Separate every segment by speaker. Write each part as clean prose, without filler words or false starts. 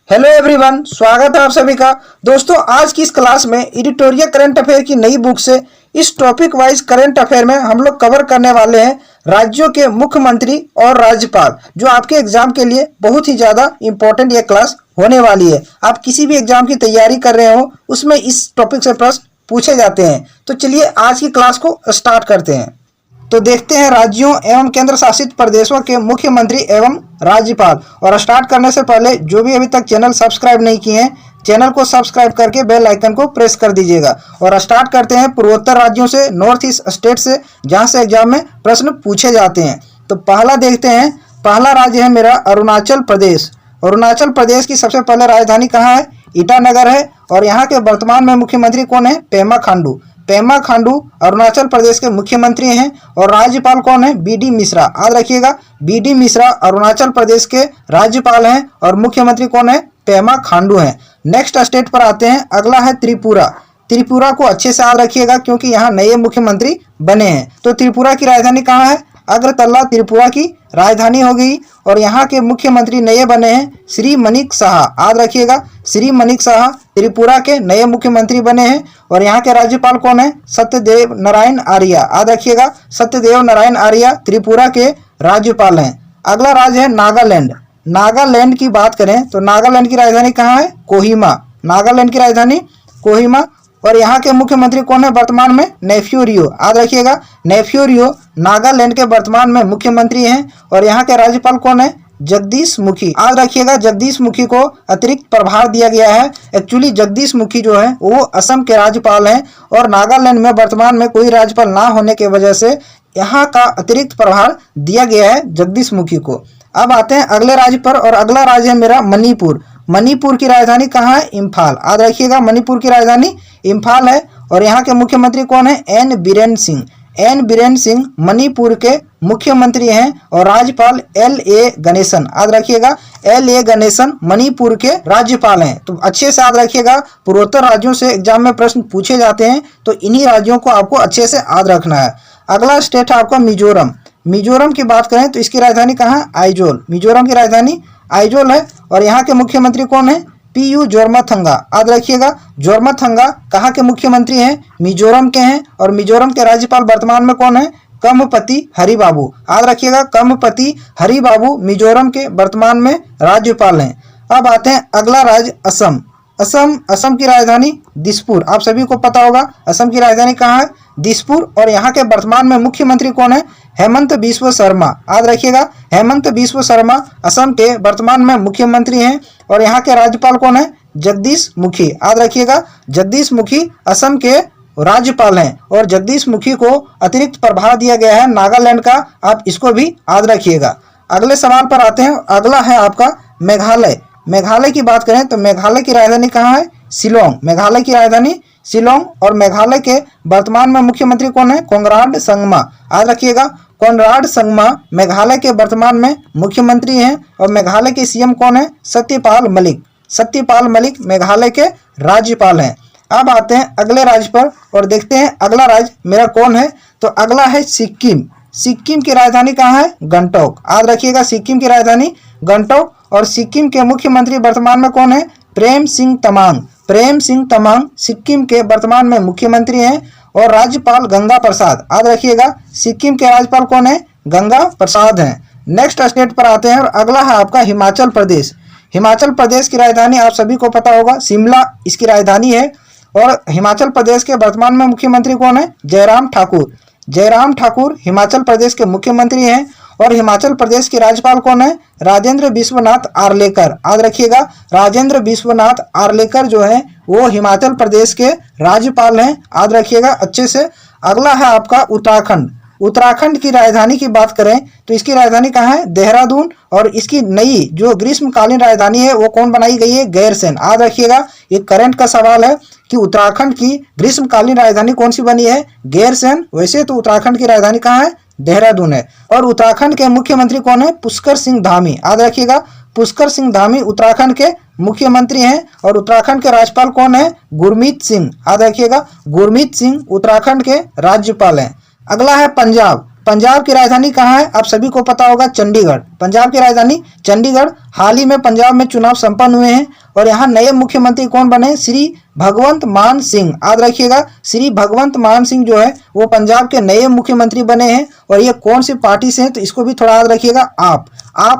Speaker 1: Hello everyone, स्वागत है आप सभी का। दोस्तों, आज की इस क्लास में एडिटोरियल करंट अफेयर की नई बुक से इस टॉपिक वाइज करंट अफेयर में हम लोग कवर करने वाले हैं राज्यों के मुख्यमंत्री और राज्यपाल, जो आपके एग्जाम के लिए बहुत ही ज़्यादा इंपॉर्टेंट ये क्लास होने वाली है। आप किसी भी एग्जाम की तैयारी कर रहे हो उसमें इस टॉपिक से प्रश्न पूछे जाते हैं। तो चलिए आज की क्लास को स्टार्ट करते हैं। तो देखते हैं राज्यों एवं केंद्र शासित प्रदेशों के मुख्यमंत्री एवं राज्यपाल। और स्टार्ट करने से पहले जो भी अभी तक चैनल सब्सक्राइब नहीं किए हैं, चैनल को सब्सक्राइब करके बेल आइकन को प्रेस कर दीजिएगा। और स्टार्ट करते हैं पूर्वोत्तर राज्यों से, नॉर्थ ईस्ट स्टेट से, जहां से एग्जाम में प्रश्न पूछे जाते हैं। तो पहला देखते हैं, पहला राज्य है मेरा अरुणाचल प्रदेश। अरुणाचल प्रदेश की सबसे पहले राजधानी कहाँ है? ईटानगर है। और यहाँ के वर्तमान में मुख्यमंत्री कौन है? पेमा खांडू। पेमा खांडू अरुणाचल प्रदेश के मुख्यमंत्री हैं। और राज्यपाल कौन है? बी.डी. मिश्रा। याद रखिएगा, बी.डी. मिश्रा अरुणाचल प्रदेश के राज्यपाल हैं और मुख्यमंत्री कौन है? पेमा खांडू हैं। नेक्स्ट स्टेट पर आते हैं, अगला है त्रिपुरा। त्रिपुरा को अच्छे से याद रखिएगा क्योंकि यहाँ नए मुख्यमंत्री बने हैं। तो त्रिपुरा की राजधानी कहाँ है? अगरतला त्रिपुरा की राजधानी हो गई। और यहाँ के मुख्यमंत्री नए बने हैं श्री मणिक साहा। याद रखिएगा, श्री मणिक साहा त्रिपुरा के नए मुख्यमंत्री बने हैं। और यहाँ के राज्यपाल कौन है? सत्यदेव नारायण आर्य। याद रखिएगा, सत्यदेव नारायण आर्य त्रिपुरा के राज्यपाल हैं। अगला राज्य है नागालैंड। नागालैंड की बात करें तो नागालैंड की राजधानी कहाँ है? कोहिमा। नागालैंड की राजधानी कोहिमा। और यहाँ के मुख्यमंत्री कौन है वर्तमान में? नेफ्यू रियो। याद रखिएगा, नेफ्यू रियो नागालैंड के वर्तमान में मुख्यमंत्री हैं। और यहाँ के राज्यपाल कौन है? जगदीश मुखी। याद रखिएगा, जगदीश मुखी को अतिरिक्त प्रभार दिया गया है। एक्चुअली जगदीश मुखी जो है वो असम के राज्यपाल हैं और नागालैंड में वर्तमान में कोई राज्यपाल ना होने की वजह से यहाँ का अतिरिक्त प्रभार दिया गया है जगदीश मुखी को। अब आते हैं अगले राज्य पर, और अगला राज्य है मेरा मणिपुर। मणिपुर की राजधानी कहाँ है? इम्फाल। याद रखिएगा, मणिपुर की राजधानी इम्फाल है। और यहाँ के मुख्यमंत्री कौन है? एन बीरेन सिंह। एन बीरेन सिंह मणिपुर के मुख्यमंत्री हैं। और राज्यपाल एल.ए. गणेशन। याद रखिएगा, एल.ए. गणेशन मणिपुर के राज्यपाल हैं। तो अच्छे से याद रखिएगा, पूर्वोत्तर राज्यों से एग्जाम में प्रश्न पूछे जाते हैं तो इन्हीं राज्यों को आपको अच्छे से याद रखना है। अगला स्टेट है आपका मिजोरम। मिजोरम की बात करें तो इसकी राजधानी कहाँ है? आइजोल। मिजोरम की राजधानी आइजोल है। और यहाँ के मुख्यमंत्री कौन है? पी.यू. जोरमथंगा। याद रखिएगा, जोरमथंगा कहाँ के मुख्यमंत्री हैं? मिजोरम के हैं। और मिजोरम के राज्यपाल वर्तमान में कौन है? कम्मपति हरिबाबू। याद रखिएगा, कम्मपति हरिबाबू मिजोरम के वर्तमान में राज्यपाल हैं। अब आते हैं अगला राज्य असम। असम की राजधानी दिसपुर। आप सभी को पता होगा असम की राजधानी कहाँ है? दिसपुर। और यहाँ के वर्तमान में मुख्यमंत्री कौन है? हेमंत बिस्व शर्मा। याद रखिएगा, हेमंत बिस्व शर्मा असम के वर्तमान में मुख्यमंत्री हैं। और यहाँ के राज्यपाल कौन है? जगदीश मुखी। याद रखिएगा, जगदीश मुखी असम के राज्यपाल हैं। और जगदीश मुखी को अतिरिक्त प्रभार दिया गया है नागालैंड का। आप इसको भी याद रखिएगा। अगले सवाल पर आते हैं, अगला है आपका मेघालय। मेघालय की बात करें तो मेघालय की राजधानी कहाँ है? शिलोंग। मेघालय की राजधानी शिलोंग। और मेघालय के वर्तमान में मुख्यमंत्री कौन है? कोनराड संगमा। याद रखिएगा, कोनराड संगमा मेघालय के वर्तमान में मुख्यमंत्री हैं। और मेघालय के सीएम कौन है? सत्यपाल मलिक। सत्यपाल मलिक मेघालय के राज्यपाल हैं। अब आते हैं अगले राज्य पर और देखते हैं अगला राज्य मेरा कौन है। तो अगला है सिक्किम। सिक्किम की राजधानी कहाँ है? गंगटोक। याद रखिएगा, सिक्किम की राजधानी गंगटोक। और सिक्किम के मुख्यमंत्री वर्तमान में कौन है? प्रेम सिंह तमांग। प्रेम सिंह तमांग सिक्किम के वर्तमान में मुख्यमंत्री हैं। और राज्यपाल गंगा प्रसाद। याद रखिएगा, सिक्किम के राज्यपाल कौन है? गंगा प्रसाद हैं। नेक्स्ट स्टेट पर आते हैं और अगला है आपका हिमाचल प्रदेश। हिमाचल प्रदेश की राजधानी आप सभी को पता होगा, शिमला इसकी राजधानी है। और हिमाचल प्रदेश के वर्तमान में मुख्यमंत्री कौन है? जयराम ठाकुर। जयराम ठाकुर हिमाचल प्रदेश के मुख्यमंत्री हैं। और हिमाचल प्रदेश के राज्यपाल कौन है? राजेंद्र विश्वनाथ आर्लेकर। याद रखिएगा, राजेंद्र विश्वनाथ आर्लेकर जो है वो हिमाचल प्रदेश के राज्यपाल हैं। याद रखिएगा अच्छे से। अगला है आपका उत्तराखंड। उत्तराखंड की राजधानी की बात करें तो इसकी राजधानी कहाँ है? देहरादून। और इसकी नई जो ग्रीष्मकालीन राजधानी है वो कौन बनाई गई है? गैरसैंण। याद रखिएगा, ये करंट का सवाल है कि उत्तराखंड की ग्रीष्मकालीन राजधानी कौन सी बनी है? गैरसैंण। वैसे तो उत्तराखंड की राजधानी कहाँ है? देहरादून है। और उत्तराखंड के मुख्यमंत्री कौन है? पुष्कर सिंह धामी। याद रखिएगा, पुष्कर सिंह धामी उत्तराखंड के मुख्यमंत्री हैं। और उत्तराखंड के राज्यपाल कौन है? गुरमीत सिंह। याद रखिएगा, गुरमीत सिंह उत्तराखंड के राज्यपाल हैं। अगला है पंजाब। पंजाब की राजधानी कहाँ है? आप सभी को पता होगा, चंडीगढ़। पंजाब की राजधानी चंडीगढ़। हाल ही में पंजाब में चुनाव संपन्न हुए हैं और यहाँ नए मुख्यमंत्री कौन बने? श्री भगवंत मान सिंह। याद रखिएगा, श्री भगवंत मान सिंह जो है वो पंजाब के नए मुख्यमंत्री बने हैं। और ये कौन सी पार्टी से हैं तो इसको भी थोड़ा याद रखिएगा, आप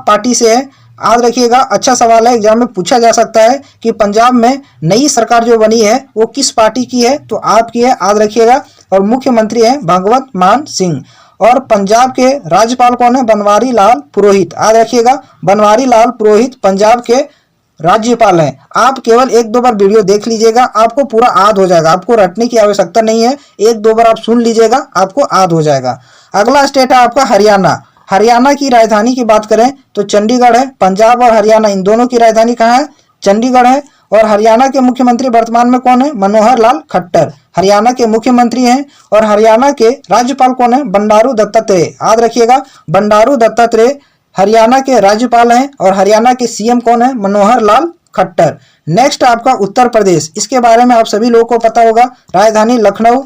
Speaker 1: पार्टी से है। याद रखिएगा, अच्छा सवाल है, एग्जाम में पूछा जा सकता है कि पंजाब में नई सरकार जो बनी है वो किस पार्टी की है, तो आपकी है। याद रखिएगा, और मुख्यमंत्री है भगवंत मान सिंह। और पंजाब के राज्यपाल कौन है? बनवारी लाल पुरोहित। याद रखिएगा, बनवारी लाल पुरोहित पंजाब के राज्यपाल हैं। आप केवल 1-2 बार वीडियो देख लीजिएगा, आपको पूरा याद हो जाएगा, आपको रटने की आवश्यकता नहीं है। 1-2 बार आप सुन लीजिएगा, आपको याद हो जाएगा। अगला स्टेट है आपका हरियाणा। हरियाणा की राजधानी की बात करें तो चंडीगढ़ है। पंजाब और हरियाणा इन दोनों की राजधानी कहाँ है? चंडीगढ़ है। और हरियाणा के मुख्यमंत्री वर्तमान में कौन है? मनोहर लाल खट्टर हरियाणा के मुख्यमंत्री हैं। और हरियाणा के राज्यपाल कौन है? बंडारू दत्तात्रेय। याद रखिएगा, बंडारू दत्तात्रेय हरियाणा के राज्यपाल हैं। और हरियाणा के सीएम कौन है? मनोहर लाल खट्टर। नेक्स्ट आपका उत्तर प्रदेश, इसके बारे में आप सभी लोगों को पता होगा, राजधानी लखनऊ।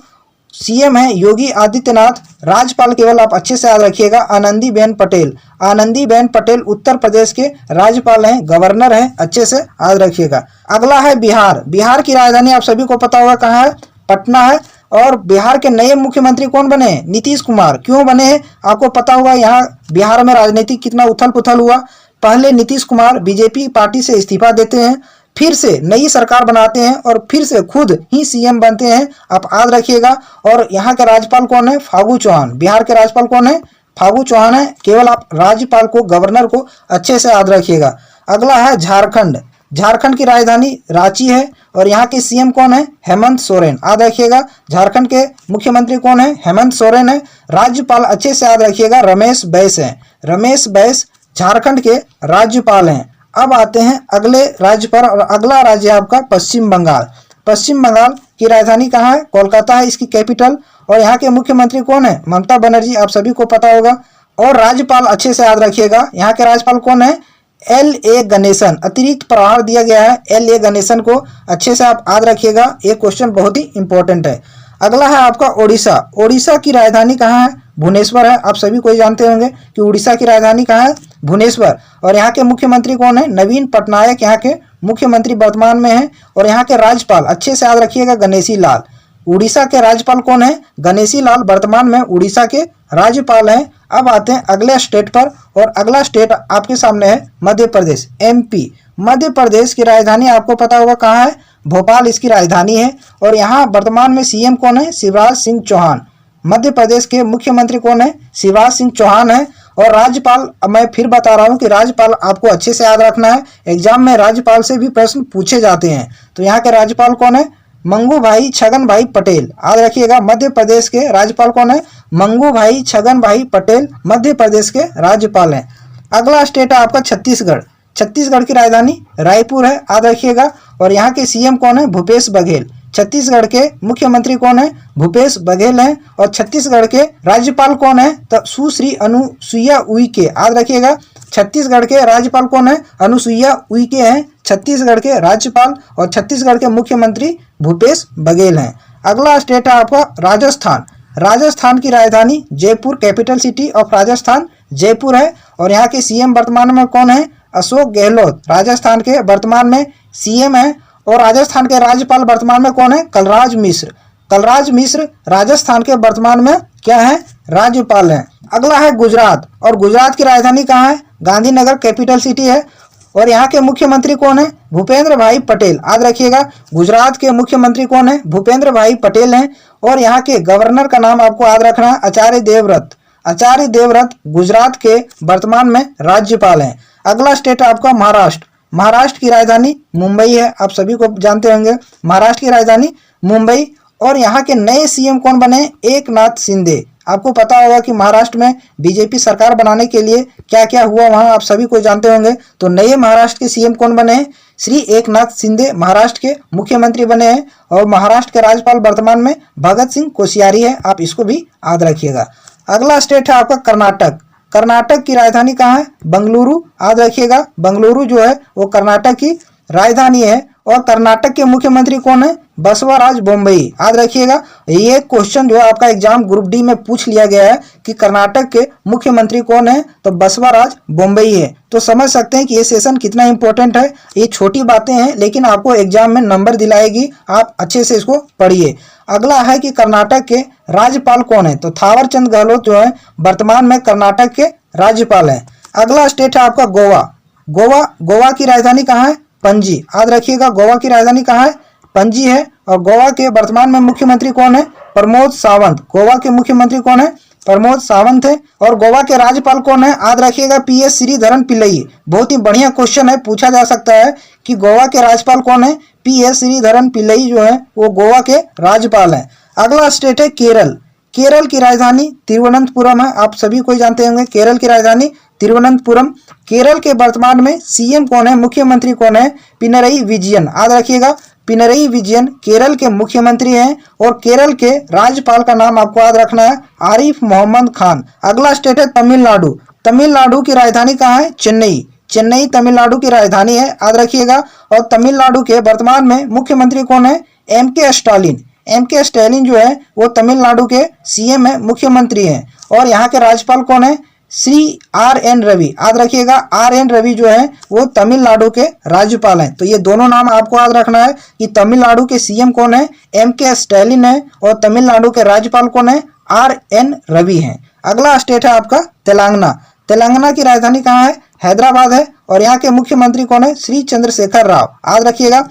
Speaker 1: सीएम है योगी आदित्यनाथ। राज्यपाल केवल आप अच्छे से याद रखिएगा, आनंदीबेन पटेल। आनंदीबेन पटेल उत्तर प्रदेश के राज्यपाल हैं, गवर्नर हैं, अच्छे से याद रखिएगा। अगला है बिहार। बिहार की राजधानी आप सभी को पता होगा कहाँ है? पटना है। और बिहार के नए मुख्यमंत्री कौन बने? नीतीश कुमार। क्यों बने हैं आपको पता होगा। यहाँ बिहार में राजनीतिक कितना उथल पुथल हुआ। पहले नीतीश कुमार बीजेपी पार्टी से इस्तीफा देते हैं, फिर से नई सरकार बनाते हैं और फिर से खुद ही सीएम बनते हैं, आप याद रखिएगा। और यहाँ के राज्यपाल कौन है? फागू चौहान। बिहार के राज्यपाल कौन है? फागू चौहान है। केवल आप राज्यपाल को, गवर्नर को अच्छे से याद रखिएगा। अगला है झारखंड। झारखंड की राजधानी रांची है। और यहाँ के सीएम कौन है? हेमंत सोरेन। याद रखिएगा, झारखंड के मुख्यमंत्री कौन है? हेमंत सोरेन है। राज्यपाल अच्छे से याद रखिएगा, रमेश बैस है। रमेश बैस झारखंड के राज्यपाल हैं। अब आते हैं अगले राज्य पर, और अगला राज्य है आपका पश्चिम बंगाल। पश्चिम बंगाल की राजधानी कहाँ है? कोलकाता है इसकी कैपिटल। और यहाँ के मुख्यमंत्री कौन है? ममता बनर्जी, आप सभी को पता होगा। और राज्यपाल अच्छे से याद रखिएगा, यहाँ के राज्यपाल कौन है? L.A. गणेशन। अतिरिक्त प्रभार दिया गया है L.A. गणेशन को, अच्छे से आप याद रखिएगा, ये क्वेश्चन बहुत ही इंपॉर्टेंट है। अगला है आपका ओडिशा। ओडिशा की राजधानी कहाँ है? भुवनेश्वर है। आप सभी को जानते होंगे कि उड़ीसा की राजधानी कहाँ है? भुवनेश्वर। और यहाँ के मुख्यमंत्री कौन है? नवीन पटनायक यहाँ के मुख्यमंत्री वर्तमान में हैं। और यहाँ के राज्यपाल अच्छे से याद रखिएगा, गणेशी लाल। उड़ीसा के राज्यपाल कौन है? गणेशी लाल वर्तमान में उड़ीसा के राज्यपाल हैं। अब आते हैं अगले स्टेट पर, और अगला स्टेट आपके सामने है मध्य प्रदेश, MP। मध्य प्रदेश की राजधानी आपको पता होगा कहाँ है? भोपाल इसकी राजधानी है। और यहाँ वर्तमान में सीएम कौन है? शिवराज सिंह चौहान। मध्य प्रदेश के मुख्यमंत्री कौन है? शिवराज सिंह चौहान है। और राज्यपाल, मैं फिर बता रहा हूँ कि राज्यपाल आपको अच्छे से याद रखना है, एग्जाम में राज्यपाल से भी प्रश्न पूछे जाते हैं। तो यहाँ के राज्यपाल कौन है? मंगू भाई छगन भाई पटेल। याद रखिएगा, मध्य प्रदेश के राज्यपाल कौन है? मंगू भाई छगन भाई पटेल मध्य प्रदेश के राज्यपाल हैं। अगला स्टेट है आपका छत्तीसगढ़। छत्तीसगढ़ की राजधानी रायपुर है, याद रखिएगा। और यहाँ के सीएम कौन है? भूपेश बघेल। छत्तीसगढ़ के मुख्यमंत्री कौन है? भूपेश बघेल हैं। और छत्तीसगढ़ के राज्यपाल कौन है? तो सुश्री अनुसुईया उइके। याद रखिएगा, छत्तीसगढ़ के राज्यपाल कौन है? अनुसुईया उइके हैं छत्तीसगढ़ के राज्यपाल। और छत्तीसगढ़ के मुख्यमंत्री भूपेश बघेल हैं। अगला स्टेट है आपका राजस्थान। राजस्थान की राजधानी Jaipur, capital city of Rajasthan Jaipur है। और यहाँ के सीएम वर्तमान में कौन है? अशोक गहलोत राजस्थान के वर्तमान में सीएम है। और राजस्थान के राज्यपाल वर्तमान में कौन है? कलराज मिश्र। कलराज मिश्र राजस्थान के वर्तमान में क्या है? राज्यपाल हैं। अगला है गुजरात। और गुजरात की राजधानी कहाँ है? गांधीनगर कैपिटल सिटी है। और यहाँ के मुख्यमंत्री कौन है? भूपेंद्र भाई पटेल। याद रखिएगा, गुजरात के मुख्यमंत्री कौन है? भूपेंद्र भाई पटेल हैं। और यहाँ के गवर्नर का नाम आपको याद रखना है, आचार्य देवव्रत। आचार्य देवव्रत गुजरात के वर्तमान में राज्यपाल हैं। अगला स्टेट आपका महाराष्ट्र। महाराष्ट्र की राजधानी मुंबई है, आप सभी को जानते होंगे, महाराष्ट्र की राजधानी मुंबई। और यहाँ के नए सीएम कौन बने? एकनाथ शिंदे। आपको पता होगा कि महाराष्ट्र में बीजेपी सरकार बनाने के लिए क्या क्या हुआ वहाँ, आप सभी को जानते होंगे। तो नए महाराष्ट्र के सीएम कौन बने हैं? श्री एकनाथ शिंदे महाराष्ट्र के मुख्यमंत्री बने हैं। और महाराष्ट्र के राज्यपाल वर्तमान में भगत सिंह कोश्यारी है, आप इसको भी याद रखिएगा। अगला स्टेट है आपका कर्नाटक। कर्नाटक की राजधानी कहाँ है? बंगलुरु। याद रखिएगा, बंगलुरु जो है वो कर्नाटक की राजधानी है। और कर्नाटक के मुख्यमंत्री कौन है? बसवराज बोम्मई। याद रखिएगा, ये क्वेश्चन जो है आपका एग्जाम ग्रुप डी में पूछ लिया गया है कि कर्नाटक के मुख्यमंत्री कौन है, तो बसवराज बोम्मई है। तो समझ सकते हैं कि ये सेशन कितना इंपॉर्टेंट है। ये छोटी बातें हैं लेकिन आपको एग्जाम में नंबर दिलाएगी, आप अच्छे से इसको पढ़िए। अगला है कि कर्नाटक के राज्यपाल कौन है, तो थावर चंद गहलोत जो है वर्तमान में कर्नाटक के राज्यपाल हैं। अगला स्टेट है आपका गोवा। गोवा की राजधानी कहाँ है? पणजी। याद रखिएगा, गोवा की राजधानी कहाँ है? पणजी है। और गोवा के वर्तमान में मुख्यमंत्री कौन है? प्रमोद सावंत। गोवा के मुख्यमंत्री कौन है? प्रमोद सावंत है। और गोवा के राज्यपाल कौन है? याद रखिएगा, PS श्रीधरन पिल्लई। बहुत ही बढ़िया क्वेश्चन है, पूछा जा सकता है कि गोवा के राज्यपाल कौन है? PS श्रीधरन पिल्लई जो है वो गोवा के राज्यपाल हैं। अगला स्टेट है केरल। केरल की राजधानी तिरुवनंतपुरम है। आप सभी कोई जानते होंगे केरल की राजधानी तिरुवनंतपुरम। केरल के वर्तमान में CM कौन है, मुख्यमंत्री कौन है? पिनरई विजयन। याद रखिएगा, पिनरई विजयन केरल के मुख्यमंत्री हैं। और केरल के राज्यपाल का नाम आपको याद रखना है, आरिफ मोहम्मद खान। अगला स्टेट है तमिलनाडु। तमिलनाडु की राजधानी कहाँ है? चेन्नई। चेन्नई तमिलनाडु की राजधानी है, याद रखिएगा। और तमिलनाडु के वर्तमान में मुख्यमंत्री कौन है? MK Stalin. MK स्टालिन जो है वो तमिलनाडु के CM है, मुख्यमंत्री हैं। और यहाँ के राज्यपाल कौन है? श्री RN रवि। याद रखिएगा, RN रवि जो है वो तमिलनाडु के राज्यपाल हैं। तो ये दोनों नाम आपको याद रखना है कि तमिलनाडु के CM कौन है? MK स्टालिन है। और तमिलनाडु के राज्यपाल कौन है? RN रवि हैं। अगला स्टेट है आपका तेलंगाना। तेलंगाना की राजधानी कहाँ है? हैदराबाद है। और यहाँ के मुख्यमंत्री कौन है? श्री चंद्रशेखर राव। याद रखिएगा,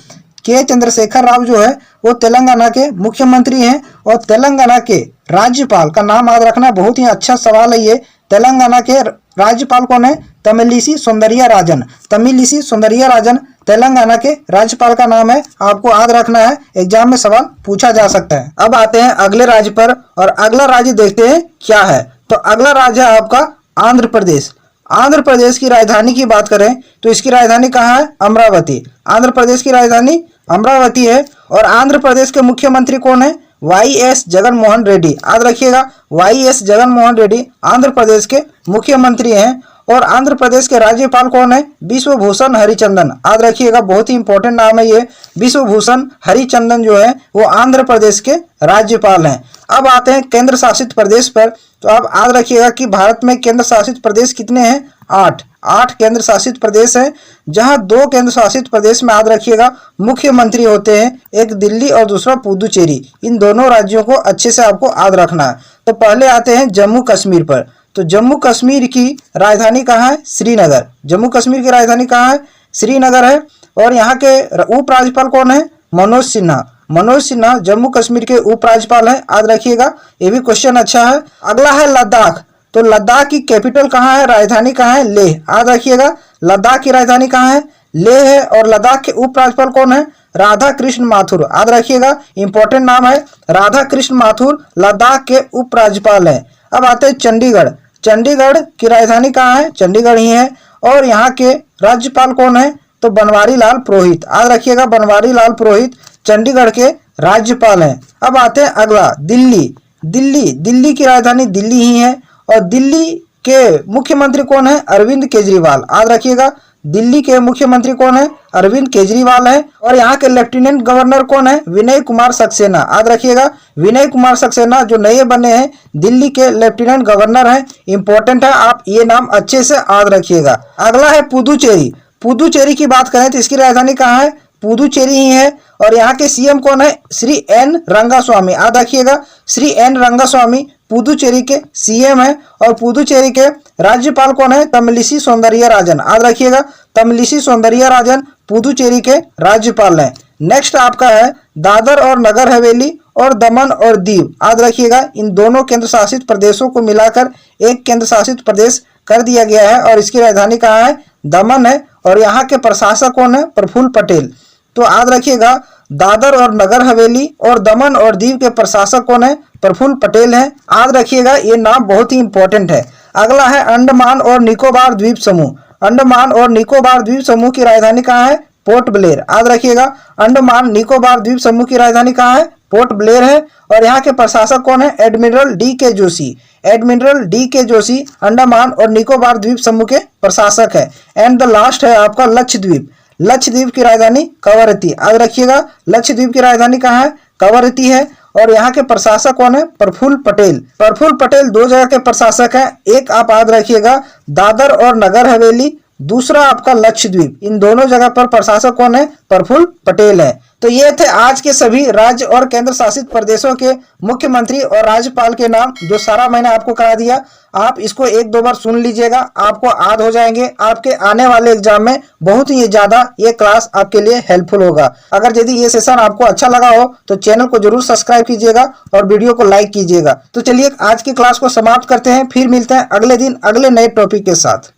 Speaker 1: के चंद्रशेखर राव जो है वो तेलंगाना के मुख्यमंत्री हैं। और तेलंगाना के राज्यपाल का नाम याद रखना, बहुत ही अच्छा सवाल है ये। तेलंगाना के राज्यपाल कौन है? तमिलिसी सौंदरराजन। तमिलिसी सौंदरराजन तेलंगाना के राज्यपाल का नाम है, आपको याद रखना है, एग्जाम में सवाल पूछा जा सकता है। अब आते हैं अगले राज्य पर, और अगला राज्य देखते हैं क्या है। तो अगला राज्य है आपका आंध्र प्रदेश। आंध्र प्रदेश की राजधानी की बात करें तो इसकी राजधानी कहाँ है? अमरावती। आंध्र प्रदेश की राजधानी अमरावती है। और आंध्र प्रदेश के मुख्यमंत्री कौन है? YS जगनमोहन रेड्डी। याद रखिएगा, YS जगनमोहन रेड्डी आंध्र प्रदेश के मुख्यमंत्री हैं। और आंध्र प्रदेश के राज्यपाल कौन है? विश्वभूषण हरिचंदन। याद रखिएगा, बहुत ही इंपॉर्टेंट नाम है ये। विश्वभूषण हरिचंदन जो है वो आंध्र प्रदेश के राज्यपाल हैं। अब आते हैं केंद्र शासित प्रदेश पर। तो आप याद रखिएगा कि भारत में केंद्र शासित प्रदेश कितने हैं? 8 केंद्र शासित प्रदेश हैं, जहां 2 केंद्र शासित प्रदेश में याद रखिएगा मुख्यमंत्री होते हैं, एक दिल्ली और दूसरा पुदुचेरी। इन दोनों राज्यों को अच्छे से आपको याद रखना है। तो पहले आते हैं जम्मू कश्मीर पर। तो जम्मू कश्मीर की राजधानी कहाँ है? श्रीनगर। जम्मू कश्मीर की राजधानी कहाँ है? श्रीनगर है। और यहाँ के उपराज्यपाल कौन है? मनोज सिन्हा। मनोज सिन्हा जम्मू कश्मीर के उपराज्यपाल हैं, याद रखिएगा, ये भी क्वेश्चन अच्छा है। अगला है लद्दाख। तो लद्दाख की कैपिटल कहाँ है? राजधानी कहाँ है? लेह। याद रखिएगा, लद्दाख की राजधानी कहाँ है? लेह है। और लद्दाख के उपराज्यपाल कौन है? राधा कृष्ण माथुर। याद रखिएगा, इंपॉर्टेंट नाम है, राधा कृष्ण माथुर लद्दाख के उपराज्यपाल हैं। अब आते हैं चंडीगढ़। चंडीगढ़ की राजधानी कहाँ है? चंडीगढ़ ही है। और यहाँ के राज्यपाल कौन है? तो बनवारी लाल पुरोहित। याद रखिएगा, बनवारी लाल पुरोहित चंडीगढ़ के राज्यपाल हैं। अब आते हैं अगला दिल्ली। दिल्ली की राजधानी दिल्ली ही है। और दिल्ली के मुख्यमंत्री कौन है? अरविंद केजरीवाल। याद रखिएगा, दिल्ली के मुख्यमंत्री कौन है? अरविंद केजरीवाल है। और यहाँ के लेफ्टिनेंट गवर्नर कौन है? विनय कुमार सक्सेना। याद रखिएगा, विनय कुमार सक्सेना जो नए बने हैं दिल्ली के लेफ्टिनेंट गवर्नर हैं। इंपॉर्टेंट है, आप ये नाम अच्छे से याद रखिएगा। अगला है पुदुचेरी। पुदुचेरी की बात करें तो इसकी राजधानी कहाँ है? पुदुचेरी ही है। और यहाँ के CM कौन है? श्री N रंगास्वामी। याद रखिएगा, श्री N रंगास्वामी पुदुचेरी के CM है। और पुदुचेरी के राज्यपाल कौन है? तमिलिसी सौंदरराजन। याद रखिएगा, तमिलिसी सौंदरराजन पुदुचेरी के राज्यपाल हैं। नेक्स्ट आपका है दादर और नगर हवेली और दमन और दीव। याद रखिएगा, इन दोनों केंद्र शासित प्रदेशों को मिलाकर एक केंद्र शासित प्रदेश कर दिया गया है। और इसकी राजधानी कहाँ है? दमन है। और यहाँ के प्रशासक कौन है? प्रफुल्ल पटेल। तो याद रखिएगा, दादर और नगर हवेली और दमन और दीव के प्रशासक कौन है? प्रफुल्ल पटेल हैं। याद रखिएगा, ये नाम बहुत ही इंपॉर्टेंट है। अगला है अंडमान और निकोबार द्वीप समूह। अंडमान और निकोबार द्वीप समूह की राजधानी कहाँ है? Port Blair. याद रखिएगा, अंडमान निकोबार द्वीप समूह की राजधानी कहाँ है? पोर्ट ब्लेयर है। और यहाँ के प्रशासक कौन है? Admiral DK Joshi. Admiral DK Joshi Andaman और निकोबार द्वीप समूह के प्रशासक है। एंड द लास्ट है आपका लक्षद्वीप। लक्षद्वीप की राजधानी कवरत्ती। याद रखिएगा, लक्षद्वीप की राजधानी कहाँ है? कवरत्ती है। और यहाँ के प्रशासक कौन है? प्रफुल्ल पटेल। प्रफुल्ल पटेल दो जगह के प्रशासक हैं, एक आप याद रखिएगा दादर और नगर हवेली, दूसरा आपका लक्षद्वीप। इन दोनों जगह पर प्रशासक कौन है? प्रफुल्ल पटेल है। तो ये थे आज के सभी राज्य और केंद्र शासित प्रदेशों के मुख्यमंत्री और राज्यपाल के नाम, जो सारा मैंने आपको करा दिया। आप इसको एक दो बार सुन लीजिएगा, आपको याद हो जाएंगे। आपके आने वाले एग्जाम में बहुत ही ज्यादा ये क्लास आपके लिए हेल्पफुल होगा। अगर यदि ये सेशन आपको अच्छा लगा हो तो चैनल को जरूर सब्सक्राइब कीजिएगा और वीडियो को लाइक कीजिएगा। तो चलिए आज की क्लास को समाप्त करते हैं, फिर मिलते हैं अगले दिन अगले नए टॉपिक के साथ।